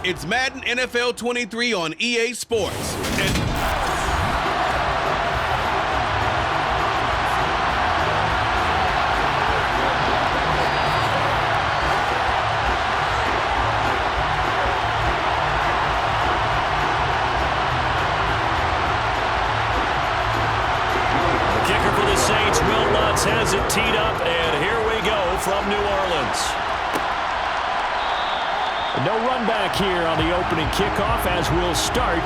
It's Madden NFL 23 on EA Sports. Has it teed up, and here we go from New Orleans. No run back here on the opening kickoff as we'll start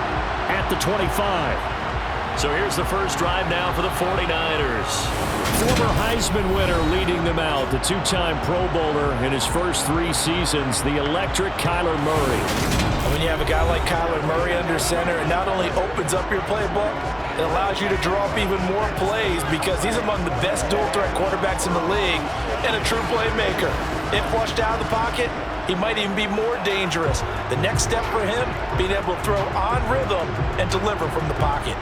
at the 25. So here's the first drive now for the 49ers. Former Heisman winner leading them out, the two-time Pro Bowler in his first 3 seasons, the electric Kyler Murray. And when you have a guy like Kyler Murray under center, it not only opens up your playbook, it allows you to draw up even more plays because he's among the best dual-threat quarterbacks in the league and a true playmaker. If flushed out of the pocket, he might even be more dangerous. The next step for him, being able to throw on rhythm and deliver from the pocket.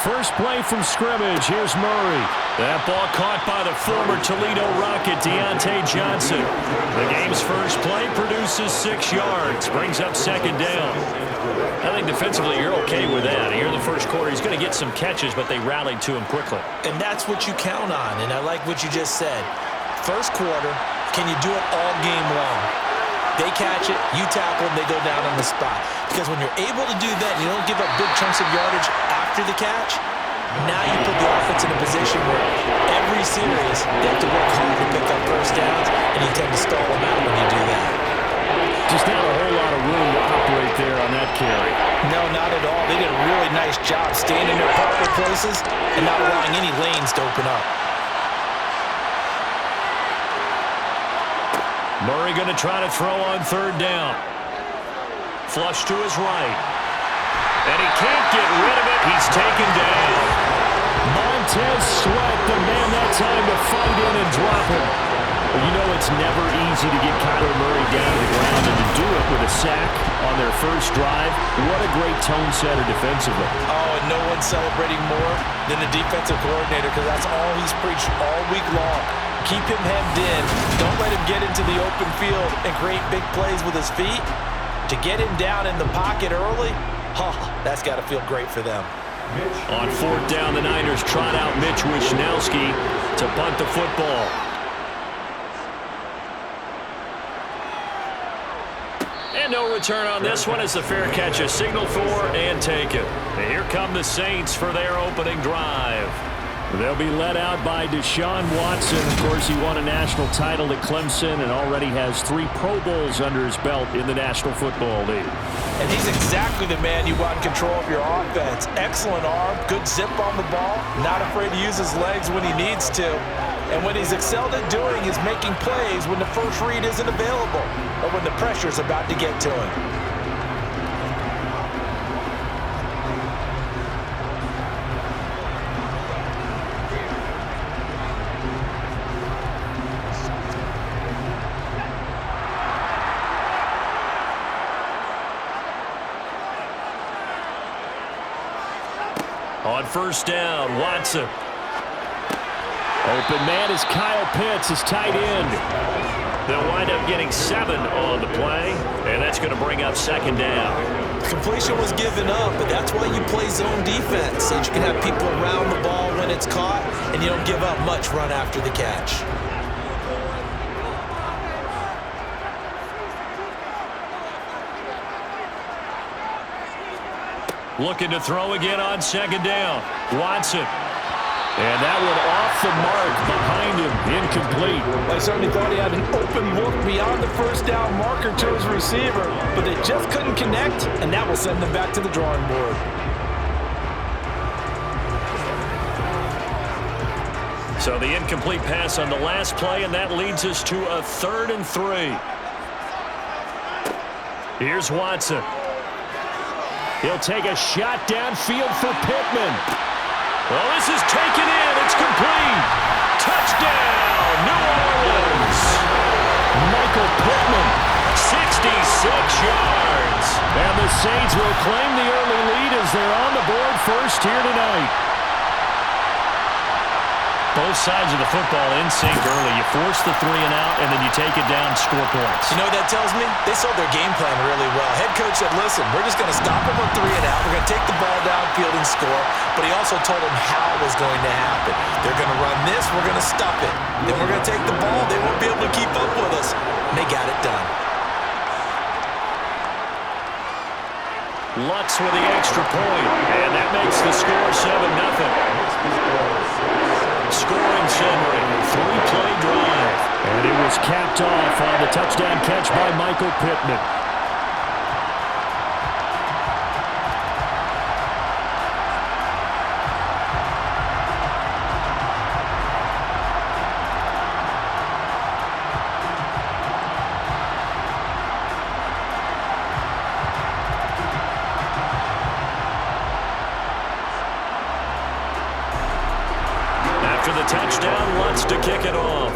First play from scrimmage. Here's Murray. That ball caught by the former Toledo Rocket, Deontay Johnson. The game's first play produces 6 yards. Brings up second down. I think defensively you're okay with that. Here in the first quarter, he's going to get some catches, but they rallied to him quickly. And that's what you count on, and I like what you just said. First quarter, can you do it all game long? They catch it, you tackle them, they go down on the spot. Because when you're able to do that, you don't give up big chunks of yardage after the catch, now you put the offense in a position where every series they have to work hard to pick up first downs, and you tend to stall them out when you do that. Just not a whole lot of room to operate there on that carry. No, not at all. They did a really nice job staying in their proper places and not allowing any lanes to open up. Murray going to try to throw on third down. Flush to his right. And he can't get rid of it. He's taken down. Montez Sweat, the man that time to fight in and drop him. Well, you know it's never easy to get Kyler Murray down to the ground, and to do it with a sack on their first drive, what a great tone setter defensively. Oh, and no one's celebrating more than the defensive coordinator because that's all he's preached all week long. Keep him hemmed in. Don't let him get into the open field and create big plays with his feet. To get him down in the pocket early, that's got to feel great for them. On fourth down, the Niners trot out Mitch Wishnowski to punt the football. And no return on this one as the fair catch is signaled for and taken. And here come the Saints for their opening drive. They'll be led out by Deshaun Watson. Of course, he won a national title at Clemson and already has 3 Pro Bowls under his belt in the National Football League. And he's exactly the man you want in control of your offense. Excellent arm, good zip on the ball, not afraid to use his legs when he needs to. And what he's excelled at doing is making plays when the first read isn't available or when the pressure's about to get to him. On first down, Watson. Open man is Kyle Pitts, his tight end. They'll wind up getting 7 on the play, and that's going to bring up second down. Completion was given up, but that's why you play zone defense, so that you can have people around the ball when it's caught, and you don't give up much run after the catch. Looking to throw again on second down. Watson. And that one off the mark behind him. Incomplete. I certainly thought he had an open look beyond the first down marker to his receiver, but they just couldn't connect, and that will send them back to the drawing board. So the incomplete pass on the last play, and that leads us to a 3rd and 3. Here's Watson. He'll take a shot downfield for Pittman. Well, this is taken in. It's complete. Touchdown, New Orleans. Michael Pittman, 66 yards. And the Saints will claim the early lead Eagles, they're on the board first here tonight. Both sides of the football in sync early. You force the 3 and out, and then you take it down, score points. You know what that tells me? They sold their game plan really well. Head coach said, listen, we're just going to stop them on 3 and out. We're going to take the ball downfield and score. But he also told them how it was going to happen. They're going to run this. We're going to stop it. Then we're going to take the ball. They won't be able to keep up with us. And they got it done. Lutz with the extra point, and that makes the score 7-0. Scoring summary, 3-play drive. And it was capped off on the touchdown catch by Michael Pittman. After the touchdown, Lutz to kick it off.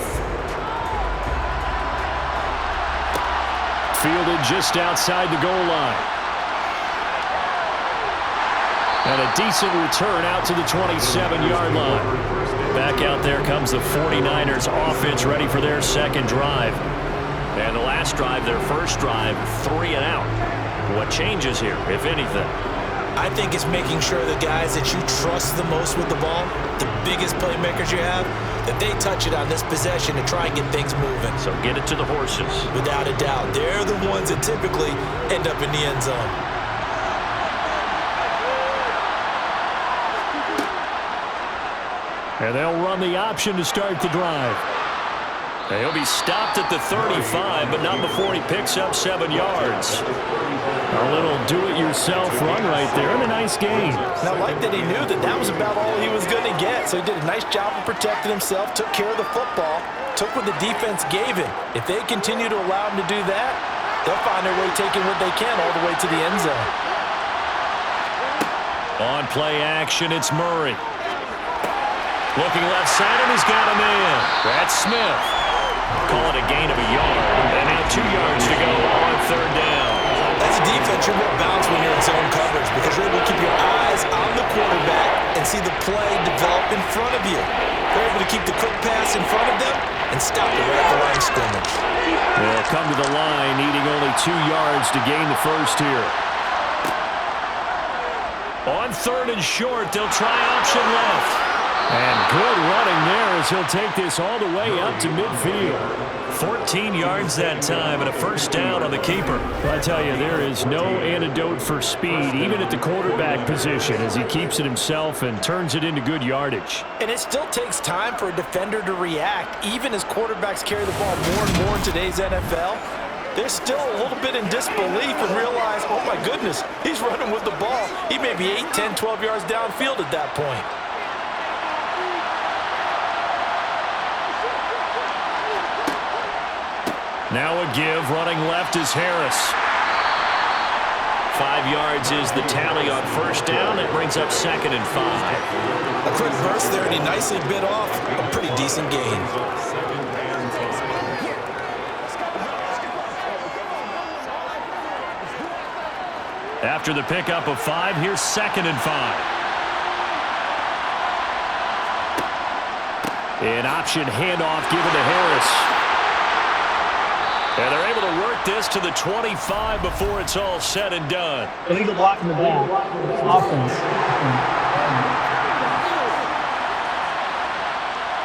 Fielded just outside the goal line. And a decent return out to the 27-yard line. Back out there comes the 49ers offense ready for their second drive. And the last drive, their first drive, 3 and out. What changes here, if anything? I think it's making sure the guys that you trust the most with the ball, the biggest playmakers you have, that they touch it on this possession to try and get things moving. So get it to the horses. Without a doubt. They're the ones that typically end up in the end zone. And they'll run the option to start the drive. And he'll be stopped at the 35, but not before he picks up 7 yards. A little do-it-yourself run right there, and a nice gain. And I like that he knew that that was about all he was going to get. So he did a nice job of protecting himself, took care of the football, took what the defense gave him. If they continue to allow him to do that, they'll find their way taking what they can all the way to the end zone. On play action, it's Murray. Looking left side, and he's got a man. That's Smith. Call it a gain of a yard. And now 2 yards to go on third down. As a defense, you're more balanced when you're in zone coverage because you're able to keep your eyes on the quarterback and see the play develop in front of you. They're able to keep the quick pass in front of them and stop it right at the line of scrimmage. They'll come to the line, needing only 2 yards to gain the first here. On third and short, they'll try option left. And good running there as he'll take this all the way up to midfield. 14 yards that time and a first down on the keeper. Well, I tell you, there is no antidote for speed, even at the quarterback position, as he keeps it himself and turns it into good yardage. And it still takes time for a defender to react, even as quarterbacks carry the ball more and more in today's NFL. They're still a little bit in disbelief and realize, oh my goodness, he's running with the ball. He may be 8, 10, 12 yards downfield at that point. Now a give, running left is Harris. 5 yards is the tally on first down. It brings up 2nd and 5. A quick burst there, and he nicely bit off a pretty decent gain. After the pickup of 5, here's 2nd and 5. An option handoff given to Harris. And they're able to work this to the 25 before it's all said and done. Illegal block in the back. Offense.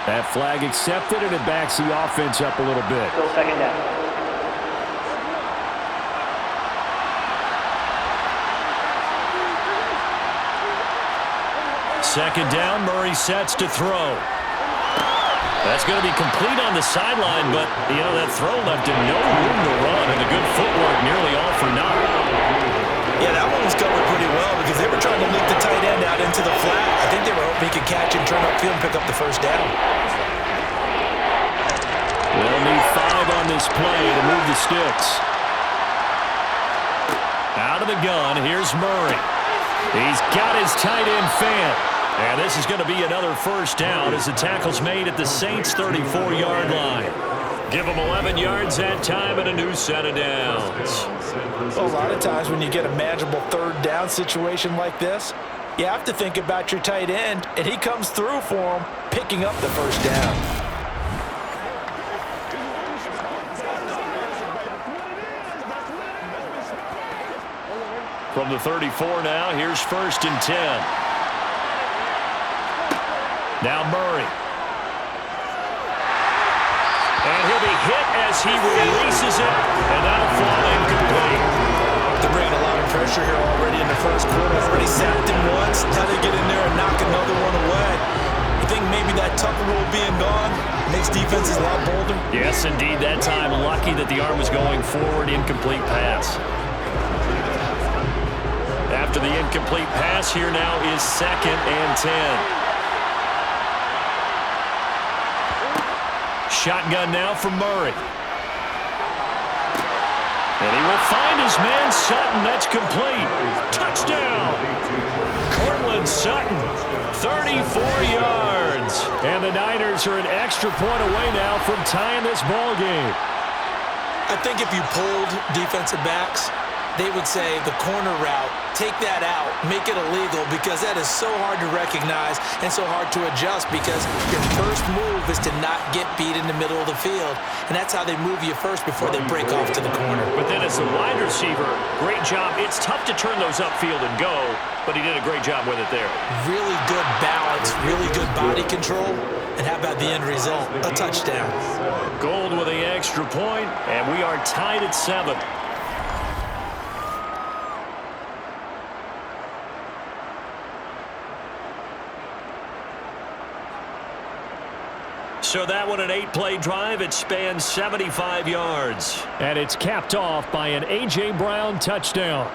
That flag accepted, and it backs the offense up a little bit. Still 2nd down. Second down, Murray sets to throw. That's going to be complete on the sideline, but, you know, that throw left him no room to run, and the good footwork nearly all for naught. Yeah, that one was covered pretty well because they were trying to leak the tight end out into the flat. I think they were hoping he could catch and turn upfield and pick up the first down. They'll need 5 on this play to move the sticks. Out of the gun, here's Murray. He's got his tight end fan. And this is going to be another first down as the tackle's made at the Saints' 34-yard line. Give them 11 yards that time and a new set of downs. Well, a lot of times when you get a manageable third down situation like this, you have to think about your tight end, and he comes through for him, picking up the first down. From the 34 now, here's 1st and 10. Now Murray. And he'll be hit as he releases it, and that'll fall incomplete. They're bringing a lot of pressure here already in the first quarter. Already sacked him once. Now they get in there and knock another one away. You think maybe that Tucker rule being gone makes defenses a lot bolder? Yes, indeed. That time, lucky that the arm was going forward. Incomplete pass. After the incomplete pass, here now is 2nd and 10. Shotgun now for Murray. And he will find his man Sutton. That's complete. Touchdown. Cortland Sutton, 34 yards. And the Niners are an extra point away now from tying this ball game. I think if you pulled defensive backs, they would say the corner route, take that out, make it illegal, because that is so hard to recognize and so hard to adjust, because your first move is to not get beat in the middle of the field, and that's how they move you first before they break off to the corner. But then as a wide receiver, great job. It's tough to turn those upfield and go, but he did a great job with it there. Really good balance, really good body control, and how about the end result? A touchdown. Gold with the extra point, and we are tied at 7. So that one, an 8-play drive. It spans 75 yards. And it's capped off by an A.J. Brown touchdown.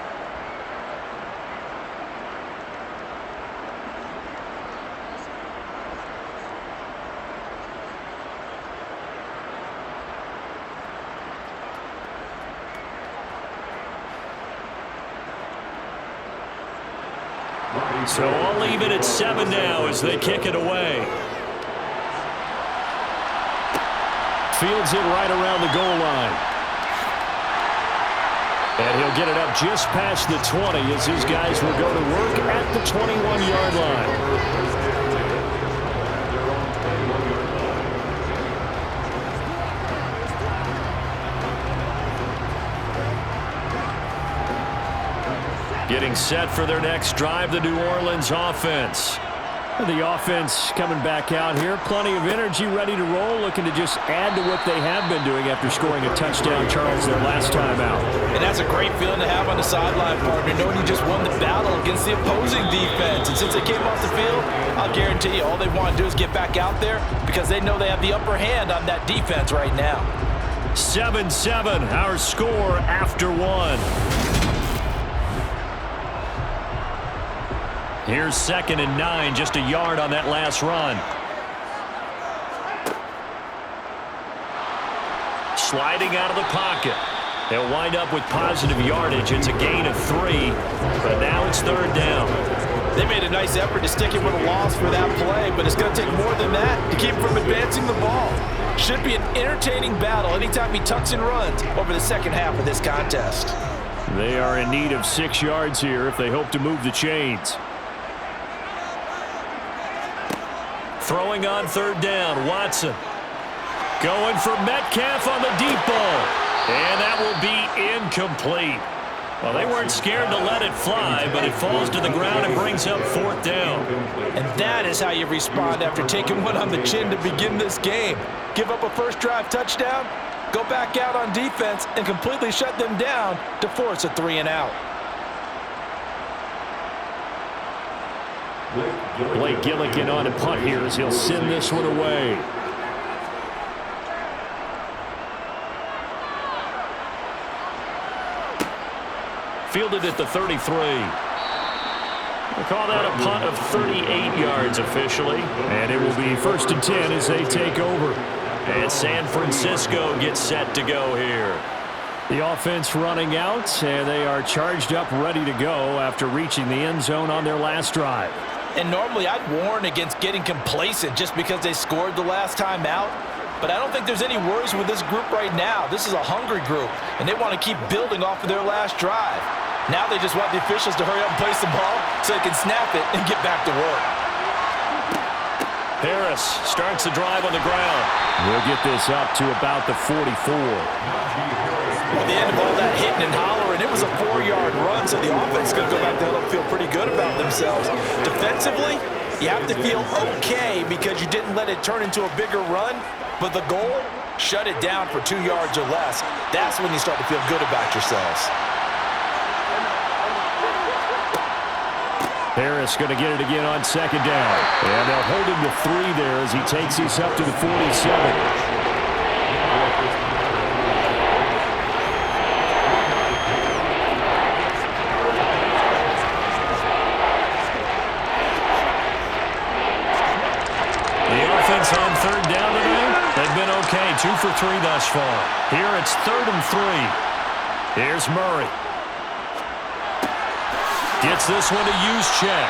So I'll leave it at 7 now as they kick it away. Fields it right around the goal line. And he'll get it up just past the 20 as his guys will go to work at the 21-yard line. Getting set for their next drive, the New Orleans offense. The offense coming back out here. Plenty of energy, ready to roll, looking to just add to what they have been doing after scoring a touchdown, Charles, their last time out. And that's a great feeling to have on the sideline, partner, knowing you just won the battle against the opposing defense. And since they came off the field, I'll guarantee you all they want to do is get back out there because they know they have the upper hand on that defense right now. 7-7, our score after 1. Here's 2nd and 9, just a yard on that last run. Sliding out of the pocket. They'll wind up with positive yardage. It's a gain of 3, but now it's 3rd down. They made a nice effort to stick it with a loss for that play, but it's going to take more than that to keep from advancing the ball. Should be an entertaining battle anytime he tucks and runs over the second half of this contest. They are in need of 6 yards here if they hope to move the chains. Throwing on 3rd down, Watson. Going for Metcalf on the deep ball. And that will be incomplete. Well, they weren't scared to let it fly, but it falls to the ground and brings up 4th down. And that is how you respond after taking one on the chin to begin this game. Give up a first drive touchdown, go back out on defense, and completely shut them down to force a 3-and-out. Blake Gillikin on a punt here as he'll send this one away. Fielded at the 33. We'll call that a punt of 38 yards officially. And it will be 1st and 10 as they take over. And San Francisco gets set to go here. The offense running out, and they are charged up, ready to go after reaching the end zone on their last drive. And normally I'd warn against getting complacent just because they scored the last time out. but I don't think there's any worries with this group right now. This is a hungry group, and they want to keep building off of their last drive. Now they just want the officials to hurry up and place the ball so they can snap it and get back to work. Harris starts the drive on the ground. We'll get this up to about the 44. At the end of all that hitting and hollering, it was a 4-yard run, so the offense is going to go back there and feel pretty good about themselves. Defensively, you have to feel okay because you didn't let it turn into a bigger run, but the goal, shut it down for 2 yards or less. That's when you start to feel good about yourselves. Harris going to get it again on second down. And they'll hold him to 3 there as he takes this up to the 47. The offense on third down today, they've been okay. 2 for 3 thus far. Here it's 3rd and 3. Here's Murray. Gets this one to use check.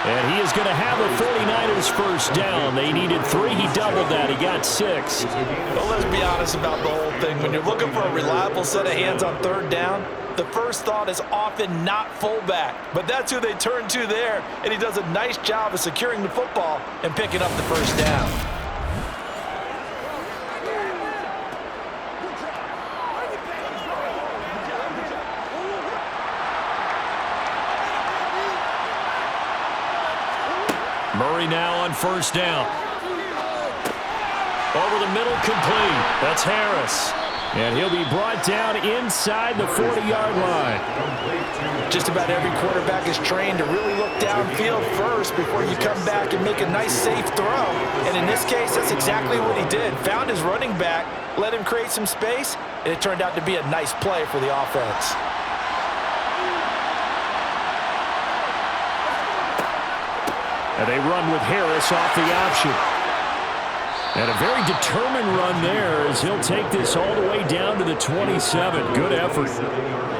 And he is going to have a 49ers first down. They needed 3. He doubled that. He got 6. Well, let's be honest about the whole thing. When you're looking for a reliable set of hands on third down, the first thought is often not fullback. But that's who they turn to there. And he does a nice job of securing the football and picking up the first down. Murray now on first down. Over the middle, complete. That's Harris. And he'll be brought down inside the 40-yard line. Just about every quarterback is trained to really look downfield first before you come back and make a nice, safe throw. And in this case, that's exactly what he did. Found his running back, let him create some space, and it turned out to be a nice play for the offense. And they run with Harris off the option. And a very determined run there as he'll take this all the way down to the 27. Good effort.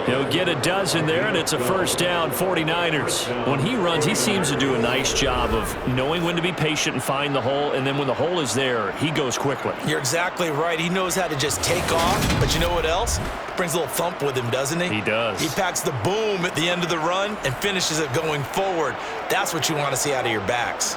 He'll get a dozen there, and it's a first down, 49ers. When he runs, he seems to do a nice job of knowing when to be patient and find the hole, and then when the hole is there, he goes quickly. You're exactly right. He knows how to just take off, but you know what else? Brings a little thump with him, doesn't he? He does. He packs the boom at the end of the run and finishes it going forward. That's what you want to see out of your backs.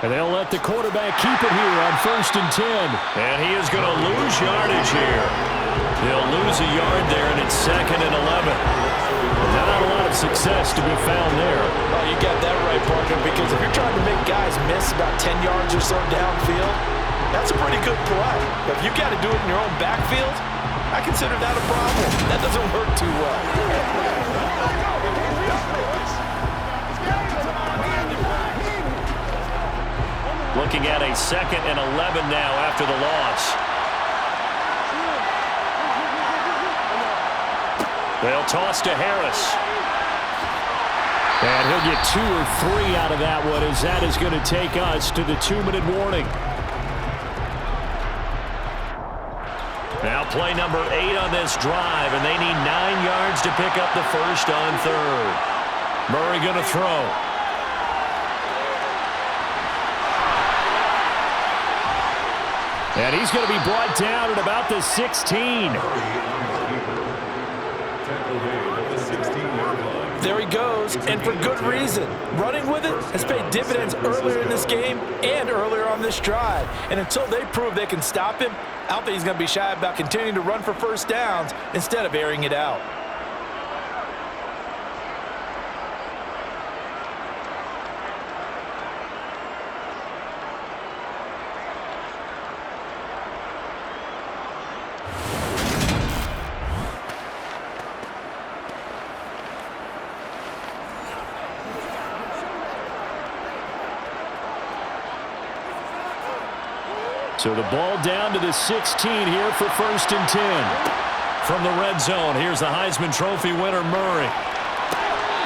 And they'll let the quarterback keep it here on 1st and 10. And he is going to lose yardage here. He'll lose a yard there, and it's 2nd and 11. Not a lot of success to be found there. Oh, you got that right, partner, because if you're trying to make guys miss about 10 yards or so downfield, that's a pretty good play. But if you got to do it in your own backfield, I consider that a problem. That doesn't work too well. Looking at a 2nd and 11 now after the loss. They'll toss to Harris. And he'll get 2 or 3 out of that one as that is going to take us to the 2-minute warning. Now play number 8 on this drive, and they need 9 yards to pick up the first on 3rd. Murray going to throw. And he's going to be brought down at about the 16. There he goes, and for good reason. Running with it has paid dividends earlier in this game and earlier on this drive. And until they prove they can stop him, I don't think he's going to be shy about continuing to run for first downs instead of airing it out. So the ball down to the 16 here for 1st and 10. From the red zone, here's the Heisman Trophy winner, Murray.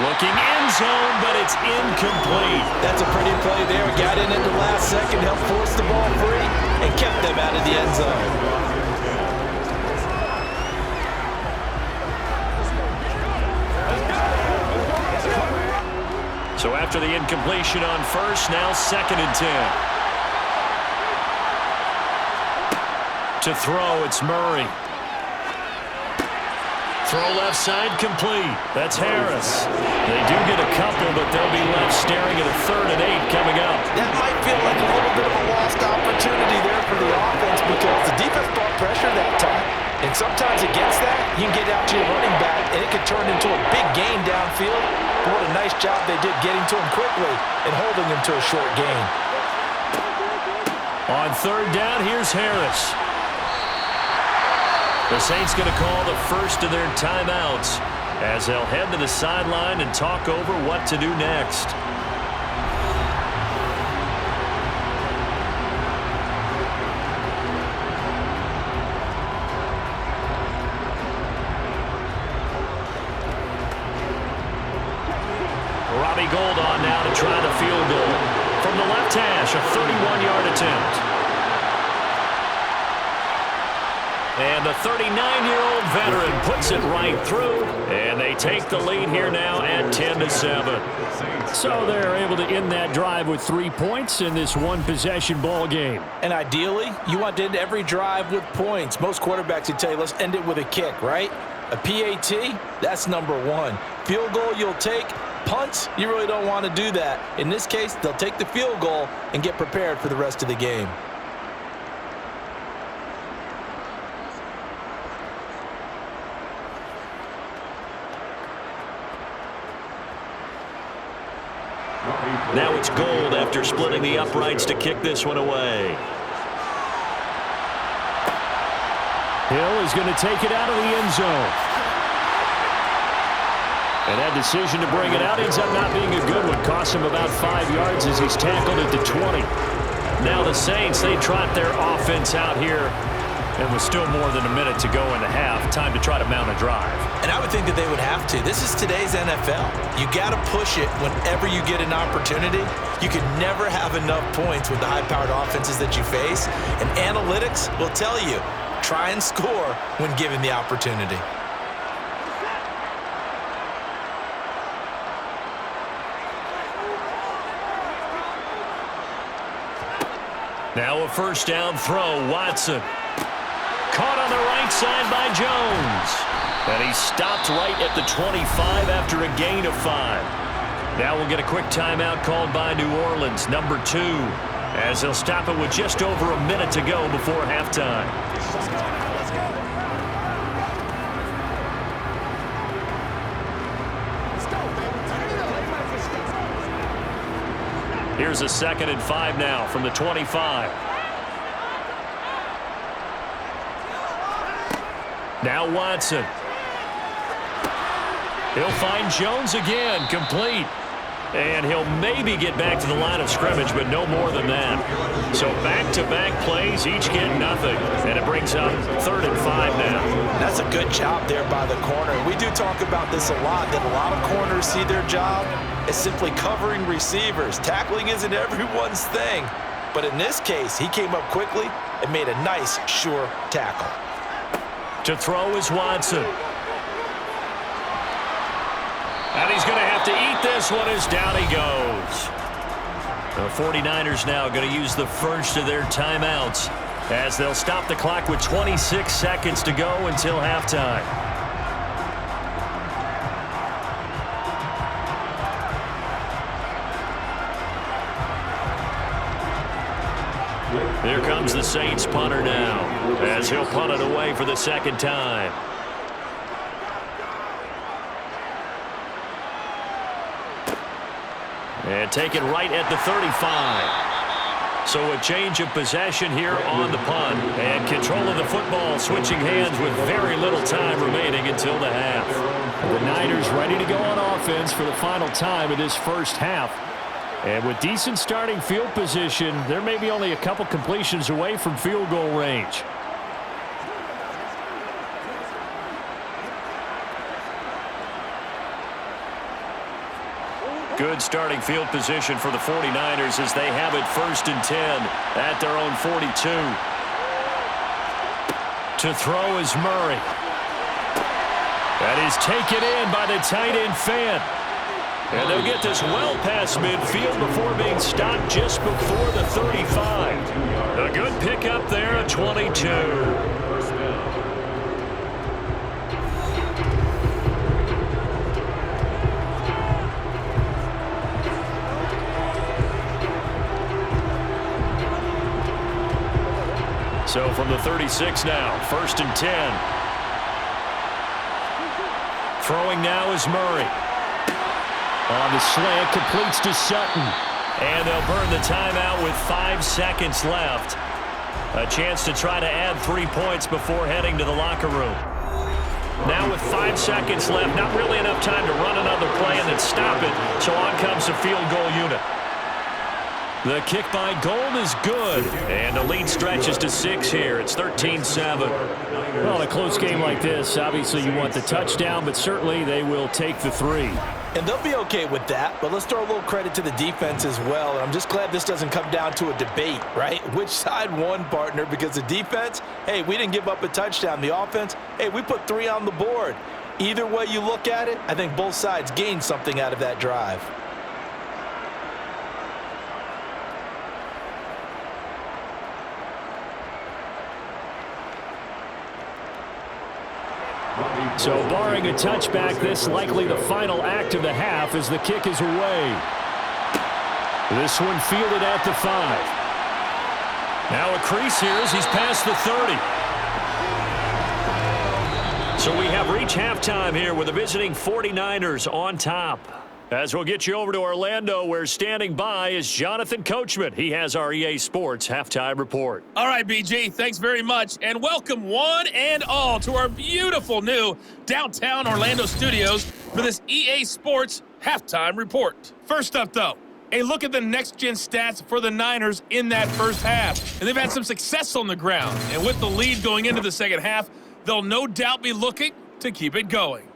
Looking end zone, but it's incomplete. That's a pretty play there. Got in at the last second, helped force the ball free, and kept them out of the end zone. So after the incompletion on first, now 2nd and 10. To throw, it's Murray. Throw left side complete. That's Harris. They do get a couple, but they'll be left staring at a 3rd and 8 coming up. That might feel like a little bit of a lost opportunity there for the offense because the defense brought pressure that time. And sometimes against that, you can get out to your running back, and it could turn into a big gain downfield. But what a nice job they did getting to him quickly and holding him to a short gain. On 3rd down, here's Harris. The Saints going to call the first of their timeouts as they'll head to the sideline and talk over what to do next. Robbie Gould on now to try the field goal. From the left hash, a 31-yard attempt. And the 39-year-old veteran puts it right through, and they take the lead here now at 10-7. So they're able to end that drive with 3 points in this one-possession ball game. And ideally, you want to end every drive with points. Most quarterbacks would tell you, let's end it with a kick, right? A PAT, that's number 1. Field goal you'll take. Punts, you really don't want to do that. In this case, they'll take the field goal and get prepared for the rest of the game. Now it's Gould after splitting the uprights to kick this one away. Hill is going to take it out of the end zone. And that decision to bring it out ends up not being a good one. Cost him about 5 yards as he's tackled at the 20. Now the Saints, they trot their offense out here. And with still more than a minute to go in the half, time to try to mount a drive. And I would think that they would have to. This is today's NFL. You got to push it whenever you get an opportunity. You can never have enough points with the high-powered offenses that you face. And analytics will tell you, try and score when given the opportunity. Now a 1st down throw, Watson. Caught on the right side by Jones. And he stopped right at the 25 after a gain of 5. Now we'll get a quick timeout called by New Orleans, number 2, as they'll stop it with just over a minute to go before halftime. Here's a 2nd and 5 now from the 25. Now Watson. He'll find Jones again, complete. And he'll maybe get back to the line of scrimmage, but no more than that. So back-to-back plays, each get nothing. And it brings up 3rd and 5 now. That's a good job there by the corner. We do talk about this a lot, that a lot of corners see their job as simply covering receivers. Tackling isn't everyone's thing. But in this case, he came up quickly and made a nice, sure tackle. To throw is Watson. And he's going to have to eat this one as down he goes. The 49ers now going to use the first of their timeouts as they'll stop the clock with 26 seconds to go until halftime. Here comes the Saints punter now as he'll punt it away for the 2nd time. And take it right at the 35. So a change of possession here on the punt. And control of the football switching hands with very little time remaining until the half. The Niners ready to go on offense for the final time of this first half. And with decent starting field position, there may be only a couple completions away from field goal range. Good starting field position for the 49ers as they have it 1st and 10 at their own 42. To throw is Murray. That is taken in by the tight end Fant. And they'll get this well past midfield before being stopped just before the 35. A good pickup there at 22. So from the 36 now, 1st and 10. Throwing now is Murray. On the slant, completes to Sutton. And they'll burn the timeout with 5 seconds left. A chance to try to add 3 points before heading to the locker room. Now with 5 seconds left, not really enough time to run another play and then stop it. So on comes the field goal unit. The kick by Gold is good, and the lead stretches to 6 here. It's 13-7. Well, a close game like this, obviously you want the touchdown, but certainly they will take the 3. And they'll be okay with that, but let's throw a little credit to the defense as well. And I'm just glad this doesn't come down to a debate, right? Which side won, partner? Because the defense, hey, we didn't give up a touchdown. The offense, hey, we put 3 on the board. Either way you look at it, I think both sides gained something out of that drive. So barring a touchback, this likely the final act of the half as the kick is away. This one fielded at the 5. Now a crease here as he's past the 30. So we have reached halftime here with the visiting 49ers on top. As we'll get you over to Orlando, where standing by is Jonathan Coachman. He has our EA Sports Halftime Report. All right, BG, thanks very much. And welcome one and all to our beautiful new downtown Orlando studios for this EA Sports Halftime Report. First up, though, a look at the next-gen stats for the Niners in that first half. And they've had some success on the ground. And with the lead going into the second half, they'll no doubt be looking to keep it going.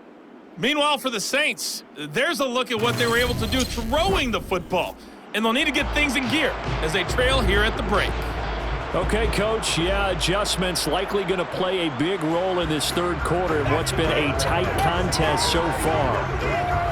Meanwhile, for the Saints, there's a look at what they were able to do throwing the football. And they'll need to get things in gear as they trail here at the break. Okay, Coach, yeah, adjustments likely going to play a big role in this third quarter in what's been a tight contest so far.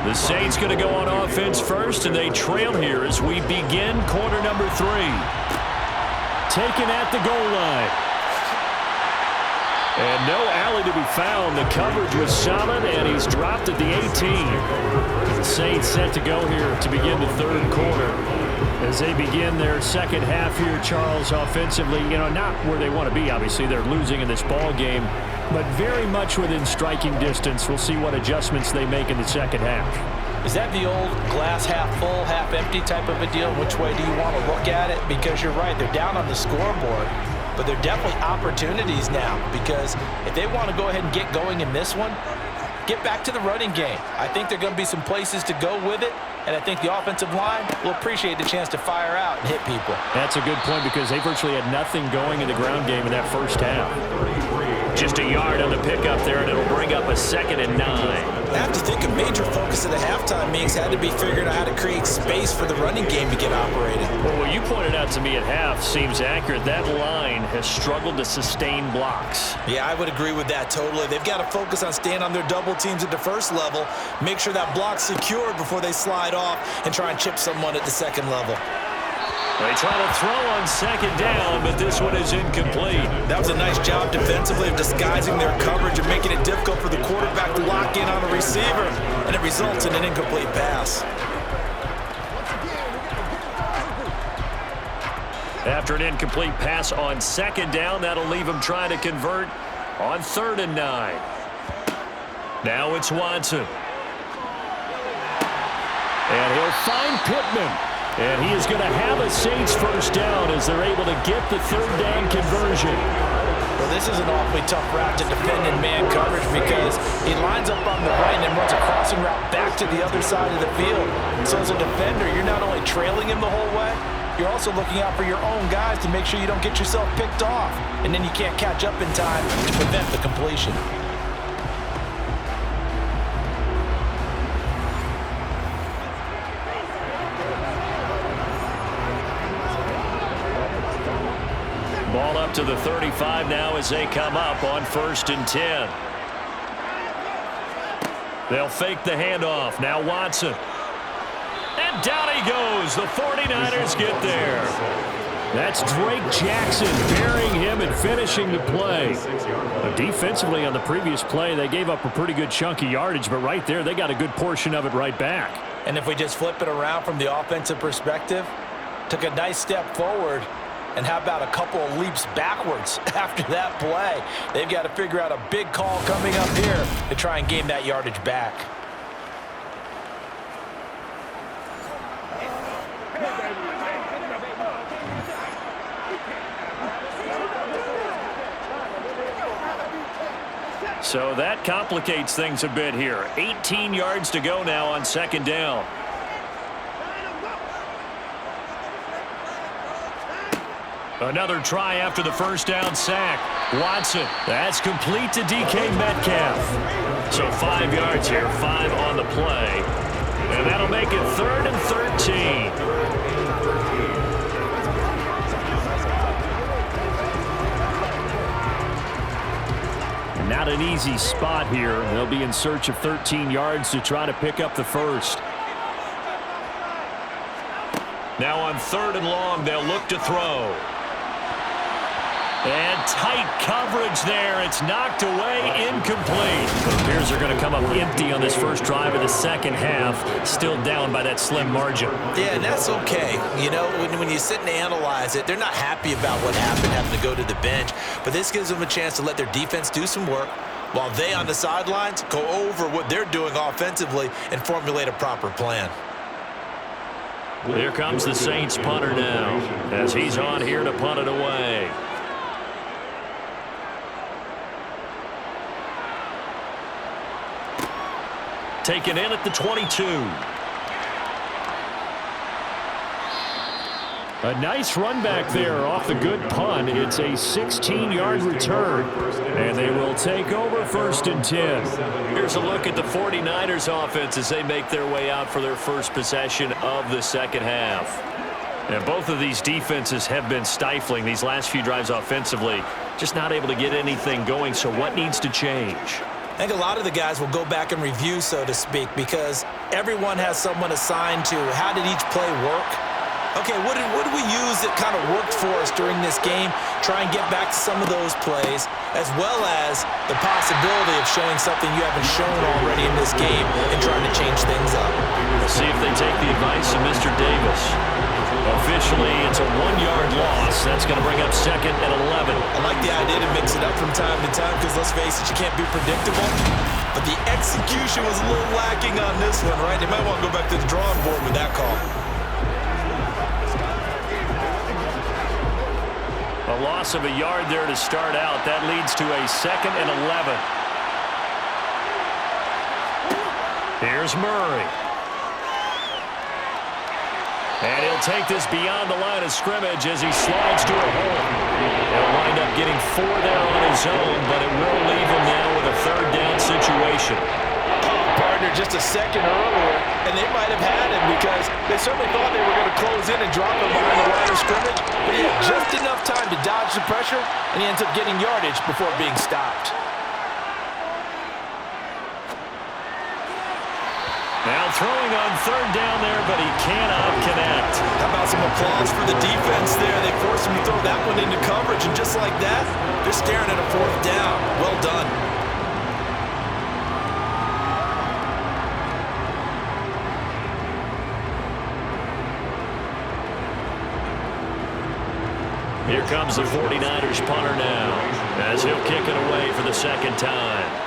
The Saints going to go on offense first, and they trail here as we begin quarter number 3. Taken at the goal line. And no alley to be found. The coverage was solid, and he's dropped at the 18. The Saints set to go here to begin the third quarter. As they begin their second half here, Charles, offensively, not where they want to be, obviously. They're losing in this ball game, but very much within striking distance. We'll see what adjustments they make in the second half. Is that the old glass half full, half empty type of a deal? Which way do you want to look at it? Because you're right, they're down on the scoreboard, but they're definitely opportunities now, because if they want to go ahead and get going in this one, get back to the running game. I think there are going to be some places to go with it, and I think the offensive line will appreciate the chance to fire out and hit people. That's a good point, because they virtually had nothing going in the ground game in that first half. Just a yard on the pickup there, and it'll bring up a 2nd and 9. I have to think a major focus of the halftime meetings had to be figuring out how to create space for the running game to get operated. Well, what you pointed out to me at half seems accurate. That line has struggled to sustain blocks. Yeah, I would agree with that totally. They've got to focus on staying on their double teams at the first level, make sure that block's secured before they slide off and try and chip someone at the second level. They try to throw on 2nd down, but this one is incomplete. That was a nice job defensively of disguising their coverage and making it difficult for the quarterback to lock in on a receiver, and it results in an incomplete pass. After an incomplete pass on 2nd down, that'll leave him trying to convert on 3rd and 9. Now it's Watson. And he'll find Pittman. And he is going to have a Saints first down as they're able to get the 3rd down conversion. Well, this is an awfully tough route to defend in man coverage because he lines up on the right and then runs a crossing route back to the other side of the field. So as a defender, you're not only trailing him the whole way, you're also looking out for your own guys to make sure you don't get yourself picked off. And then you can't catch up in time to prevent the completion. Ball up to the 35 now as they come up on 1st and 10. They'll fake the handoff. Now Watson. And down he goes. The 49ers get there. That's Drake Jackson burying him and finishing the play. Defensively on the previous play, they gave up a pretty good chunk of yardage, but right there, they got a good portion of it right back. And if we just flip it around from the offensive perspective, took a nice step forward, and how about a couple of leaps backwards after that play? They've got to figure out a big call coming up here to try and gain that yardage back. So that complicates things a bit here. 18 yards to go now on 2nd down. Another try after the 1st down sack. Watson, that's complete to DK Metcalf. So 5 yards here, 5 on the play. And that'll make it 3rd and 13. Not an easy spot here. They'll be in search of 13 yards to try to pick up the first. Now on 3rd and long, they'll look to throw. And tight coverage there. It's knocked away, incomplete. It appears they're going to come up empty on this first drive of the second half. Still down by that slim margin. Yeah, and that's okay. You know, when you sit and analyze it, they're not happy about what happened, having to go to the bench. But this gives them a chance to let their defense do some work while they on the sidelines go over what they're doing offensively and formulate a proper plan. Here comes the Saints punter now as he's on here to punt it away. Taken in at the 22. A nice run back there off the good punt. It's a 16-yard return, and they will take over 1st and 10. Here's a look at the 49ers offense as they make their way out for their first possession of the second half. And both of these defenses have been stifling these last few drives offensively. Just not able to get anything going, so what needs to change? I think a lot of the guys will go back and review, so to speak, because everyone has someone assigned to how did each play work. Okay, what did we use that kind of worked for us during this game? Try and get back to some of those plays, as well as the possibility of showing something you haven't shown already in this game and trying to change things up. We'll see if they take the advice of Mr. Davis. Officially, it's a 1-yard loss. That's going to bring up 2nd and 11. I like the idea to mix it up from time to time because, let's face it, you can't be predictable. But the execution was a little lacking on this one, right? They might want to go back to the drawing board with that call. A loss of a yard there to start out. That leads to a 2nd and 11. Here's Murray. And he'll take this beyond the line of scrimmage as he slides to a hole. He'll wind up getting 4 there on his own, but it will leave him now with a 3rd down situation. Partner just a second earlier, and they might have had him because they certainly thought they were going to close in and drop him behind the line of scrimmage, but he had just enough time to dodge the pressure, and he ends up getting yardage before being stopped. Now throwing on 3rd down there, but he cannot connect. How about some applause for the defense there? They forced him to throw that one into coverage, and just like that, they're staring at a 4th down. Well done. Here comes the 49ers punter now as he'll kick it away for the 2nd time.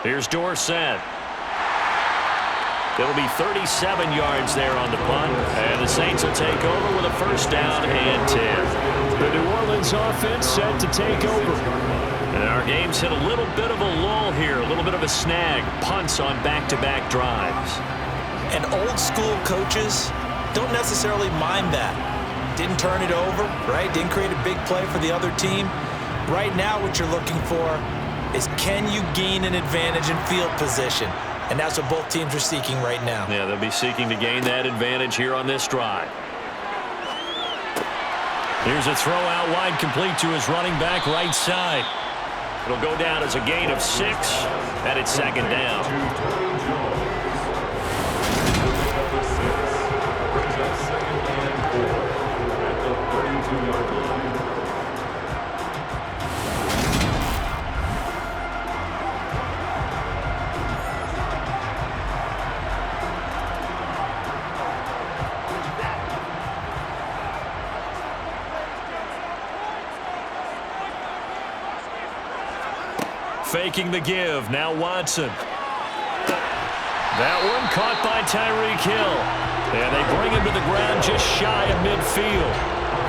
Here's Dorsett. It'll be 37 yards there on the punt, and the Saints will take over with a first down and 10. The New Orleans offense set to take over. And our game's hit a little bit of a lull here, a little bit of a snag. Punts on back-to-back drives. And old-school coaches don't necessarily mind that. Didn't turn it over, right? Didn't create a big play for the other team. Right now what you're looking for is, can you gain an advantage in field position? And that's what both teams are seeking right now. Yeah, they'll be seeking to gain that advantage here on this drive. Here's a throw out wide, complete to his running back right side. It'll go down as a gain of 6, and it's second down. Faking the give. Now Watson. That one caught by Tyreek Hill. And they bring him to the ground just shy of midfield.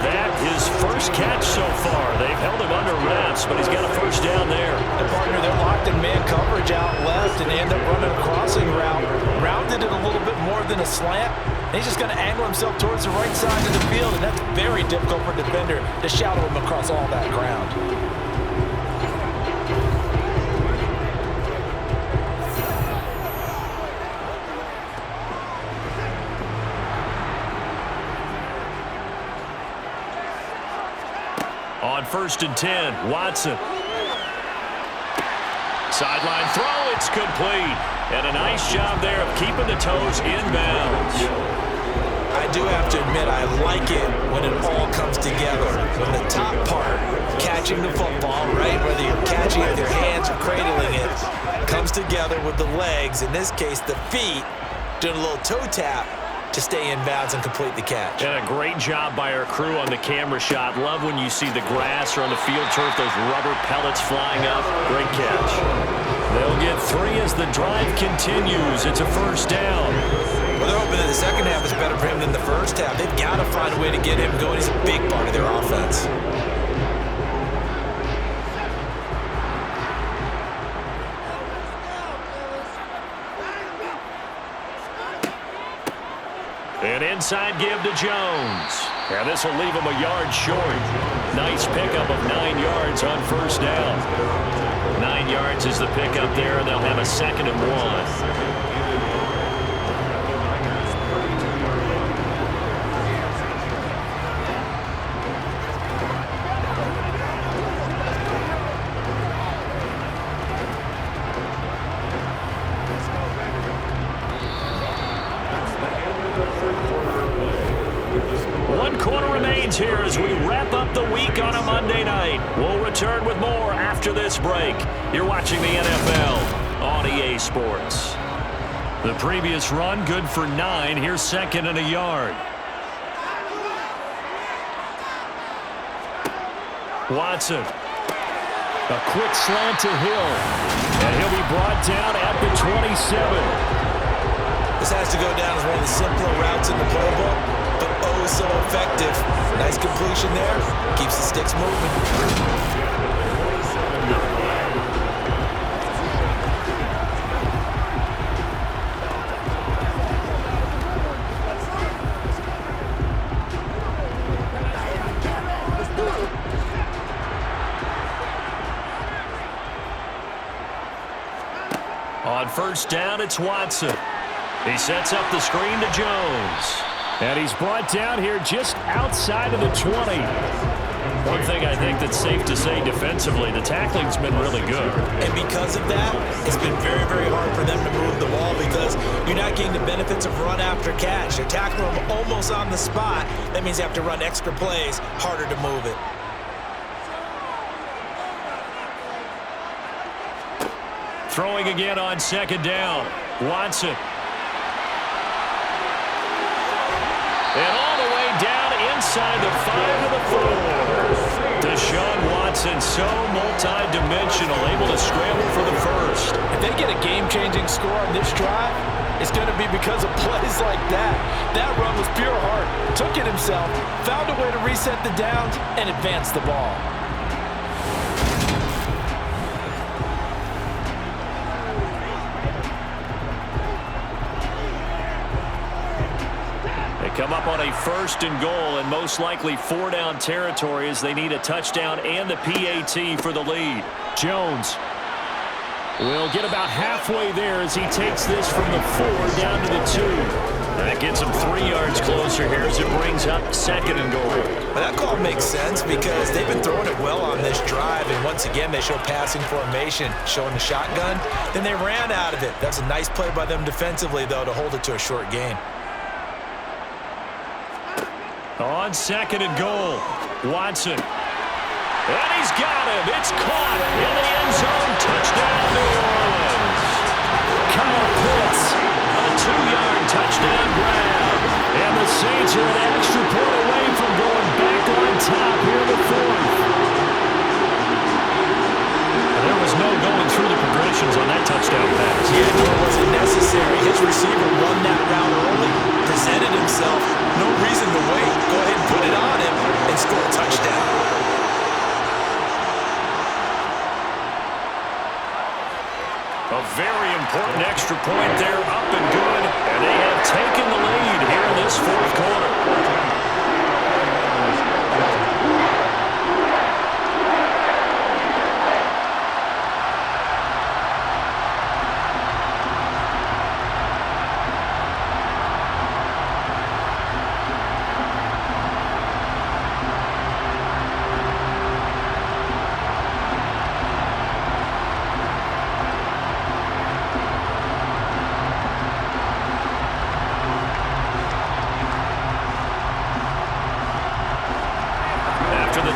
That his first catch so far. They've held him under wraps, but he's got a first down there. The partner, they're locked in man coverage out left, and they end up running a crossing route. Rounded it a little bit more than a slant. And he's just going to angle himself towards the right side of the field, and that's very difficult for a defender to shadow him across all that ground. On 1st and 10, Watson. Sideline throw, it's complete. And a nice job there of keeping the toes inbounds. I do have to admit, I like it when it all comes together. When the top part, catching the football, right, whether you're catching it with your hands or cradling it, comes together with the legs, in this case the feet, doing a little toe tap to stay in bounds and complete the catch. And a great job by our crew on the camera shot. Love when you see the grass or on the field turf, those rubber pellets flying up. Great catch. They'll get 3 as the drive continues. It's a first down. Well, they're hoping that the second half is better for him than the first half. They've got to find a way to get him going. He's a big part of their offense. An inside give to Jones. And this will leave him a yard short. Nice pickup of 9 yards on first down. 9 yards is the pickup there, and they'll have a 2nd and 1. Here as we wrap up the week on a Monday night. We'll return with more after this break. You're watching the NFL on EA Sports. The previous run good for 9. Here's 2nd and a yard. Watson. A quick slant to Hill. And he'll be brought down at the 27. This has to go down as one of the simpler routes in the playbook, but oh so effective. Nice completion there. Keeps the sticks moving. On first down, it's Watson. He sets up the screen to Jones. And he's brought down here just outside of the 20. One thing I think that's safe to say defensively, the tackling's been really good. And because of that, it's been very, very hard for them to move the ball because you're not getting the benefits of run after catch. They're tackling them almost on the spot. That means you have to run extra plays, harder to move it. Throwing again on 2nd down. Watson. And all the way down inside the 5 of the 4. Deshaun Watson, so multi-dimensional, able to scramble for the first. If they get a game-changing score on this drive, It's going to be because of plays like that. That run was pure heart. Took it himself, found a way to reset the downs, and advance the ball. Come up on a 1st and goal and most likely 4-down territory as they need a touchdown and the PAT for the lead. Jones will get about halfway there as he takes this from the 4 down to the 2. That gets him 3 yards closer here as it brings up 2nd and goal. Well, that call makes sense because they've been throwing it well on this drive, and once again they show passing formation, showing the shotgun. Then they ran out of it. That's a nice play by them defensively, though, to hold it to a short gain. On 2nd and goal, Watson. And he's got him. It's caught in the end zone. Touchdown, New Orleans. Kyle Pitts, A 2-yard touchdown grab. and the Saints are an extra point away from going back on top here in the 4th. There was no going through the progressions on that touchdown pass. Yeah, nor was it necessary. His receiver run that route early, presented himself. No reason to wait. Go ahead and put it on him and score a touchdown. A very important extra point there, up and good. And they have taken the lead here in this 4th quarter.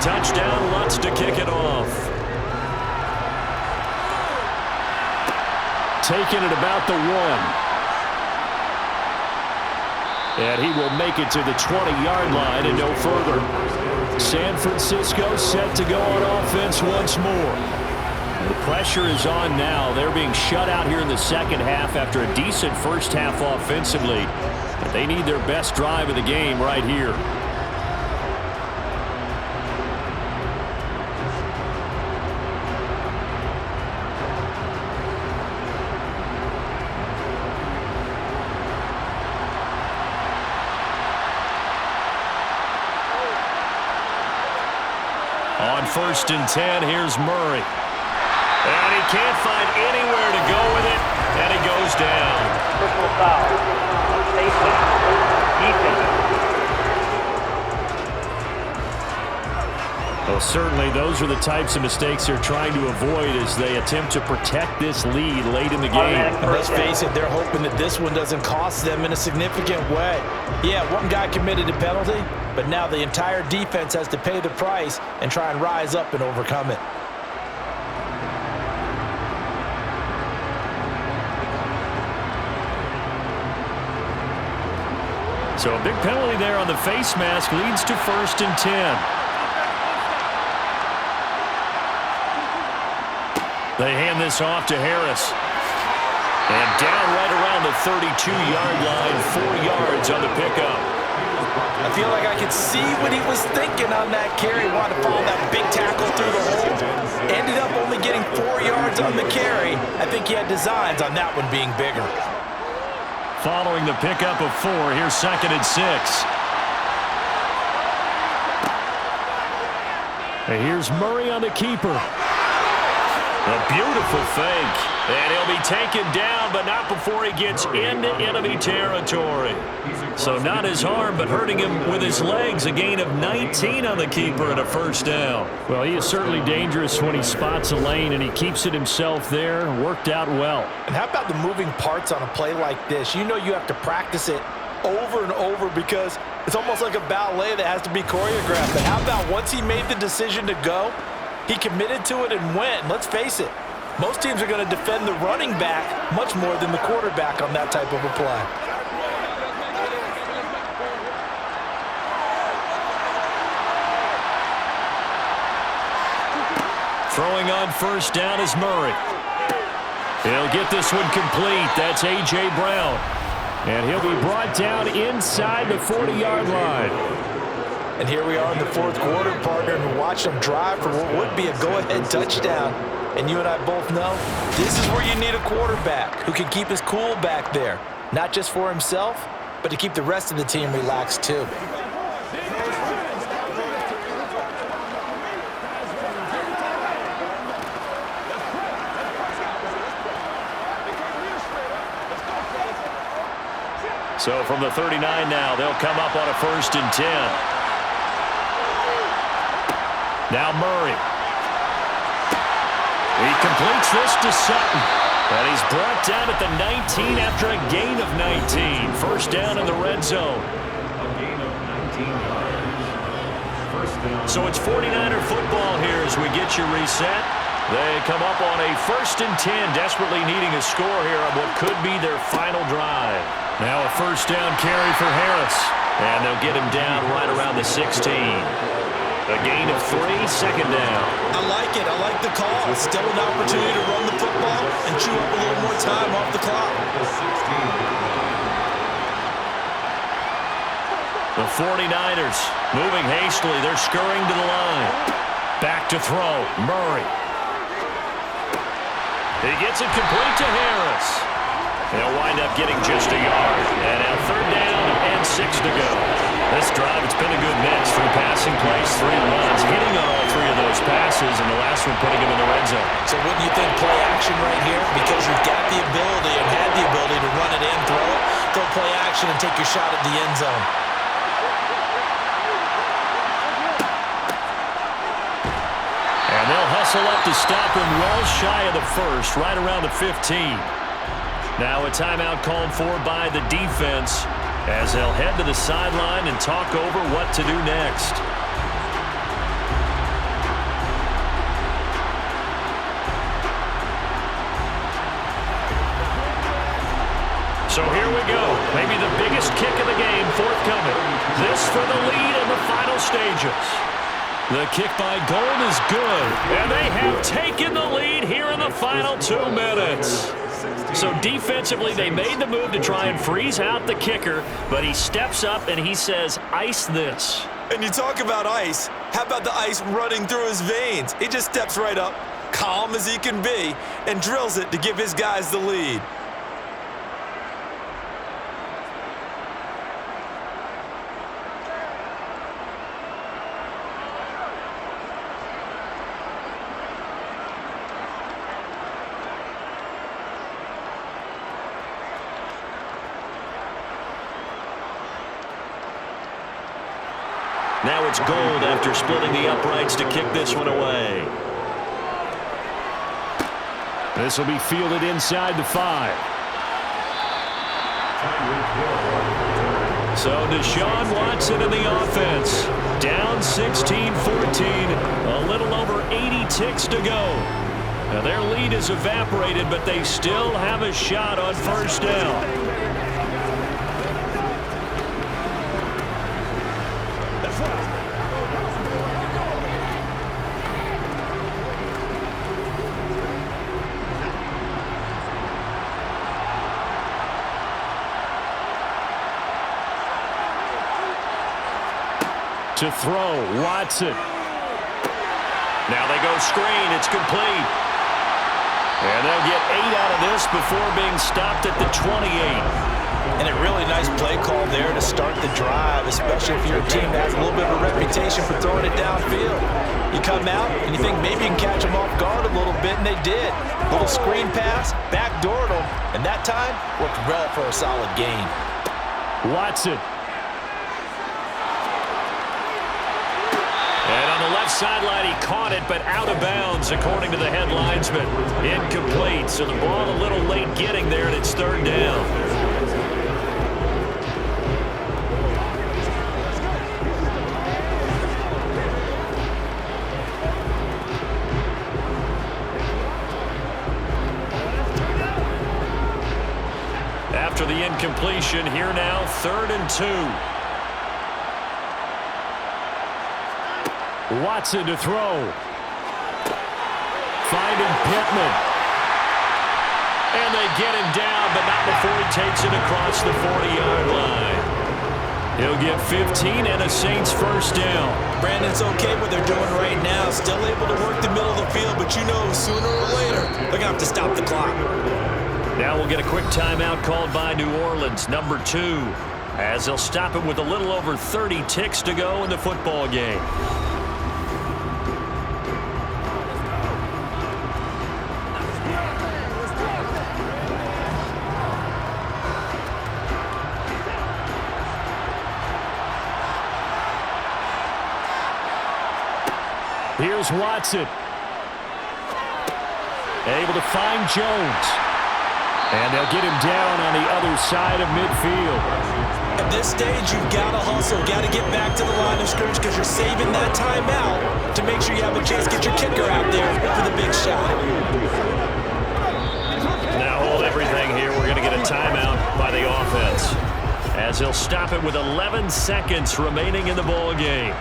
Touchdown, Lutz to kick it off. Taking it about the 1. And he will make it to the 20-yard line and no further. San Francisco set to go on offense once more. The pressure is on now. They're being shut out here in the 2nd half after a decent 1st half offensively. But they need their best drive of the game right here. On 1st and 10, here's Murray. And he can't find anywhere to go with it, and he goes down. Personal foul. Safety. Defense. Well, certainly those are the types of mistakes they're trying to avoid as they attempt to protect this lead late in the game. And let's face it, they're hoping that this one doesn't cost them in a significant way. Yeah, one guy committed a penalty, but now the entire defense has to pay the price and try and rise up and overcome it. So a big penalty there on the face mask leads to 1st and 10. They hand this off to Harris. And down right around the 32-yard line, 4 yards on the pickup. I feel like I could see what he was thinking on that carry. Wanted to follow that big tackle through the hole. Ended up only getting 4 yards on the carry. I think he had designs on that one being bigger. Following the pickup of 4, here's 2nd and 6. And here's Murray on the keeper. A beautiful fake. And he'll be taken down, but not before he gets into enemy territory. So not his arm, but hurting him with his legs. A gain of 19 on the keeper and a 1st down. Well, he is certainly dangerous when he spots a lane, and he keeps it himself there. Worked out well. And how about the moving parts on a play like this? You know you have to practice it over and over because it's almost like a ballet that has to be choreographed. But how about once he made the decision to go, he committed to it and went. And let's face it, most teams are going to defend the running back much more than the quarterback on that type of a play. Throwing on 1st down is Murray. He'll get this one complete. That's A.J. Brown. And he'll be brought down inside the 40-yard line. And here we are in the fourth quarter, partner, and watch them drive for what would be a go-ahead touchdown. And you and I both know this is where you need a quarterback who can keep his cool back there, not just for himself, but to keep the rest of the team relaxed too. So from the 39 now, they'll come up on a 1st and 10. Now Murray. He completes this to Sutton. And he's brought down at the 19 after a gain of 19. First down in the red zone. So it's 49er football here as we get you reset. They come up on a 1st and 10, desperately needing a score here on what could be their final drive. Now a 1st down carry for Harris. And they'll get him down right around the 16. A gain of 3, 2nd down. I like it. I like the call. Still an opportunity to run the football and chew up a little more time off the clock. The 49ers moving hastily. They're scurrying to the line. Back to throw. Murray. He gets it complete to Harris. They'll wind up getting just a yard. And now 3rd down and 6 to go. This drive, it's been a good mix. 3 passing plays, 3 runs, hitting on all 3 of those passes, and the last one putting him in the red zone. So wouldn't you think play action right here? Because you've got the ability and had the ability to run it and throw it. Go play action and take your shot at the end zone. And they'll hustle up to stop him well shy of the 1st, right around the 15. Now a timeout called for by the defense as they'll head to the sideline and talk over what to do next. So here we go. Maybe the biggest kick of the game forthcoming. This for the lead in the final stages. The kick by Gold is good. And they have taken the lead here in the final 2 minutes. So defensively, they made the move to try and freeze out the kicker, but he steps up and he says, ice this. And you talk about ice. How about the ice running through his veins? He just steps right up, calm as he can be, and drills it to give his guys the lead. Now it's Gold after splitting the uprights to kick this one away. This will be fielded inside the 5. So Deshaun Watson in the offense. Down 16-14. A little over 80 ticks to go. Now their lead is evaporated, but they still have a shot on 1st down. To throw, Watson. Now they go screen. It's complete. And they'll get 8 out of this before being stopped at the 28. And a really nice play call there to start the drive, especially if you're a team that has a little bit of a reputation for throwing it downfield. You come out and you think maybe you can catch them off guard a little bit, and they did. Little screen pass, backdoored them, and that time worked well for a solid gain. Watson. And on the left sideline, he caught it, but out of bounds, according to the head linesman. Incomplete, so the ball a little late getting there, and it's 3rd down. After the incompletion, here now, 3rd and 2. Watson to throw. Finding Pittman. And they get him down, but not before he takes it across the 40-yard line. He'll get 15 and a Saints first down. Brandon, it's okay what they're doing right now. Still able to work the middle of the field, but you know sooner or later they're going to have to stop the clock. Now we'll get a quick timeout called by New Orleans, number 2, as they'll stop it with a little over 30 ticks to go in the football game. Here's Watson. Able to find Jones. And they'll get him down on the other side of midfield. At this stage, you've got to hustle. Got to get back to the line of scrimmage because you're saving that timeout to make sure you have a chance to get your kicker out there for the big shot. Now hold everything here. We're going to get a timeout by the offense, as he'll stop it with 11 seconds remaining in the ball game.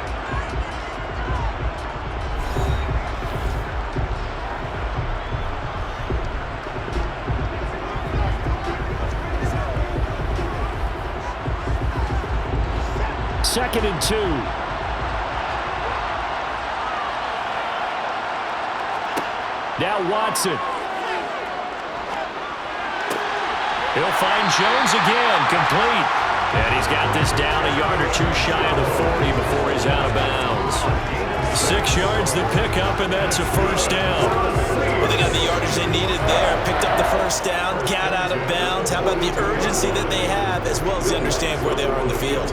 Second and 2. Now Watson. He'll find Jones again, complete. And he's got this down a yard or two shy of the 40 before he's out of bounds. 6 yards the pickup, and that's a first down. Well, they got the yardage they needed there. Picked up the first down, got out of bounds. How about the urgency that they have, as well as they understand where they are on the field?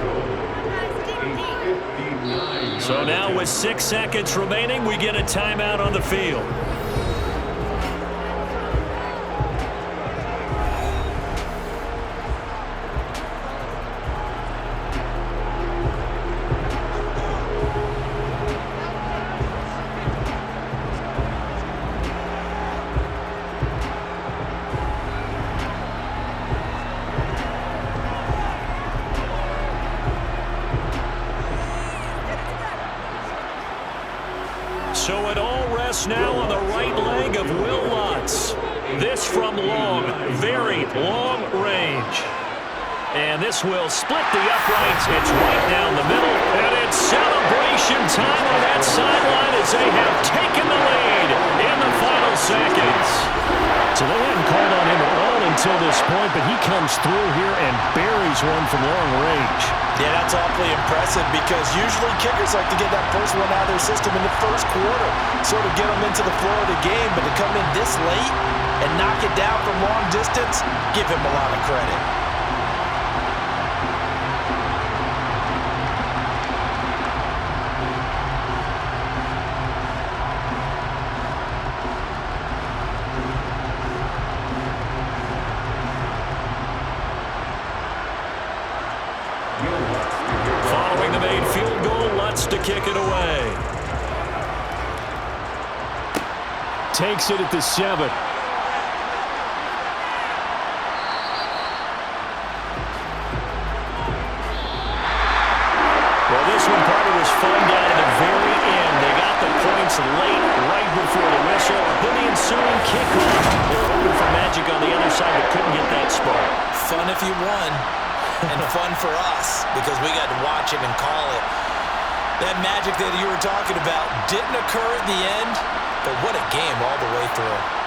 So now with 6 seconds remaining, we get a timeout on the field. So it all rests now on the right leg of Will Lutz. This from long, very long range. And this will split the uprights. It's right down the middle. And it's celebration time on that sideline as they have taken the lead in the final seconds. So they hadn't called on him at all until this point, but he comes through here and buries one from long range. Yeah, that's awfully impressive because usually kickers like to get that first one out of their system in the first quarter, sort of get them into the flow of the game, but to come in this late and knock it down from long distance, give him a lot of credit. Following the made field goal, Lutz to kick it away. Takes it at the 7. Well, this one probably was fun down at the very end. They got the points late, right before the whistle. Then the ensuing kickoff. They were hoping for magic on the other side, but couldn't get that spot. Fun if you won, and fun for us because we got to watch it and call it. That magic that you were talking about didn't occur at the end, but what a game all the way through.